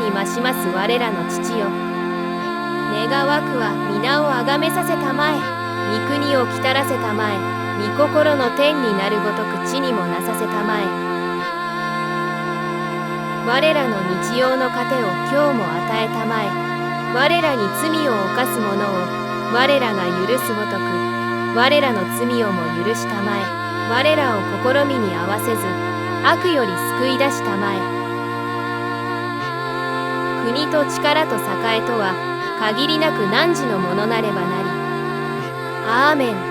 に増します我らの父よ。願わくは皆をあがめさせたまえ、御国をきたらせたまえ、御心の天になるごとく地にもなさせたまえ。我らの日用の糧を今日も与えたまえ。我らに罪を犯す者を我らが許すごとく、我らの罪をも許したまえ。我らを試みに合わせず、悪より救い出したまえ。国と力と栄とは限りなく汝のものなればなり。アーメン。